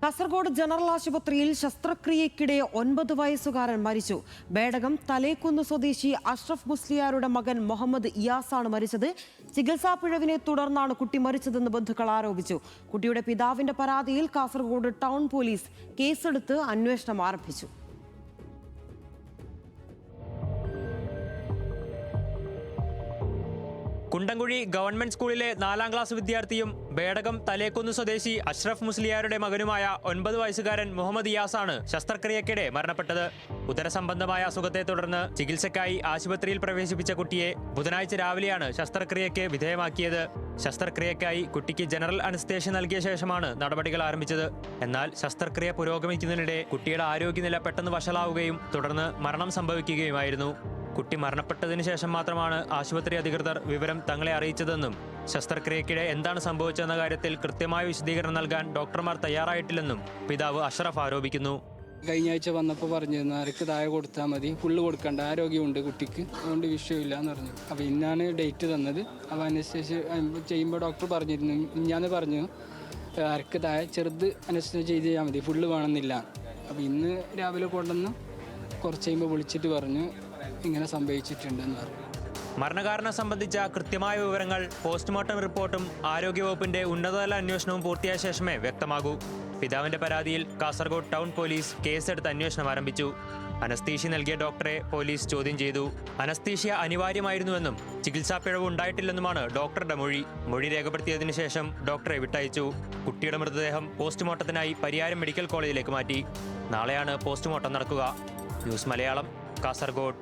Kasaragod general ആശുപത്രിയിൽ ശസ്ത്രക്രിയയ്ക്കിടെ 9 വയസ്സുകാരൻ മരിച്ചു. ബേഡകം തലേക്കുന്ന് സ്വദേശി അഷ്റഫ് മുസ്ലിയാരുടെ മകൻ മുഹമ്മദ് ഇയാസാണ് മരിച്ചത്. ചികിത്സാ പിഴവിനെ തുടർന്നാണ് കുട്ടി മരിച്ചതെന്ന് ബന്ധുക്കൾ ആരോപിച്ചു. കുട്ടിയുടെ പിതാവിന്റെ പരാതിയിൽ കാസർഗോഡ് ടൗൺ പോലീസ് കേസെടുത്ത് അന്വേഷണം ആരംഭിച്ചു. കുണ്ടംകുഴി ഗവൺമെന്റ് സ്കൂളിലെ 4ാം ക്ലാസ് വിദ്യാർത്ഥിയും ബേഡകം തലേക്കുന്ന് സ്വദേശി അഷ്റഫ് മുസ്ലിയാരുടെ മകനുമായ 9 വയസ്സുകാരൻ മുഹമ്മദ് ഇയാസാണ് ശസ്ത്രക്രിയയ്ക്കിടെ മരണപ്പെട്ടത്. ഉദരസംബന്ധമായ അസുഖത്തെ തുടർന്ന് ചികിത്സയ്ക്കായി ആശുപത്രിയിൽ പ്രവേശിപ്പിച്ച കുട്ടിയെ ബുധനാഴ്ച രാവിലെയാണ് ശസ്ത്രക്രിയയ്ക്ക് വിധേയമാക്കിയത്. ശസ്ത്രക്രിയയ്ക്കായി കുട്ടിക്ക് ജനറൽ അനസ്തേഷ്യ നൽകിയ ശേഷമാണ് നടപടികൾ ആരംഭിച്ചത്. എന്നാൽ ശസ്ത്രക്രിയ പുരോഗമിക്കുന്നതിനിടെ കുട്ടിയുടെ ആരോഗ്യനില പെട്ടെന്ന് വഷളാവുകയും തുടർന്ന് മരണം സംഭവിക്കുകയുമായിരുന്നു. കുട്ടി മരണപ്പെട്ടതിനു ശേഷം മാത്രമാണ് ആശുപത്രി അധികൃതർ വിവരം തങ്ങളെ അറിയിച്ചതെന്നും ശസ്ത്രക്രിയയ്ക്കിടെ എന്താണ് സംഭവിച്ചെന്ന കാര്യത്തിൽ കൃത്യമായ വിശദീകരണം നൽകാൻ ഡോക്ടർമാർ തയ്യാറായിട്ടില്ലെന്നും പിതാവ് അഷ്റഫ് ആരോപിക്കുന്നു. കഴിഞ്ഞ ആഴ്ച വന്നപ്പോൾ പറഞ്ഞിരുന്നു ആർക്ക് താഴെ കൊടുത്താൽ മതി, ഫുള്ള് കൊടുക്കണ്ട, ആരോഗ്യമുണ്ട് കുട്ടിക്ക്, അതുകൊണ്ട് വിഷയമില്ല എന്ന് പറഞ്ഞു. അപ്പോൾ ഇന്നാണ് ഡേറ്റ് തന്നത്. അപ്പോൾ അനസ്തേഷ്യ ചെയ്യുമ്പോൾ ഡോക്ടർ പറഞ്ഞിരുന്നു, ഞാൻ പറഞ്ഞു ആർക്ക് താഴെ ചെറുത് അനസ്തേഷ്യ ചെയ്ത് ചെയ്യാൽ മതി, ഫുള്ള് വേണമെന്നില്ല. അപ്പോൾ ഇന്ന് രാവിലെ കൊണ്ടുവന്ന് കുറച്ച് കഴിയുമ്പോൾ വിളിച്ചിട്ട് പറഞ്ഞു ഇങ്ങനെ സംഭവിച്ചിട്ടുണ്ടെന്ന് പറഞ്ഞു. മരണകാരണം സംബന്ധിച്ച കൃത്യമായ വിവരങ്ങൾ പോസ്റ്റ്മോർട്ടം റിപ്പോർട്ടും ആരോഗ്യവകുപ്പിന്റെ ഉന്നതതല അന്വേഷണവും പൂർത്തിയായ ശേഷമേ വ്യക്തമാകൂ. പിതാവിന്റെ പരാതിയിൽ കാസർഗോഡ് ടൗൺ പോലീസ് കേസെടുത്ത് അന്വേഷണം ആരംഭിച്ചു. അനസ്തീഷ്യ നൽകിയ ഡോക്ടറെ പോലീസ് ചോദ്യം ചെയ്തു. അനസ്തീഷ്യ അനിവാര്യമായിരുന്നുവെന്നും ചികിത്സാ പിഴവ് ഉണ്ടായിട്ടില്ലെന്നുമാണ് ഡോക്ടറുടെ മൊഴി രേഖപ്പെടുത്തിയതിനു ശേഷം ഡോക്ടറെ വിട്ടയച്ചു. കുട്ടിയുടെ മൃതദേഹം പോസ്റ്റ്മോർട്ടത്തിനായി പരിയാരം മെഡിക്കൽ കോളേജിലേക്ക് മാറ്റി. നാളെയാണ് പോസ്റ്റ്മോർട്ടം നടക്കുക. ന്യൂസ് മലയാളം, കാസർഗോഡ്.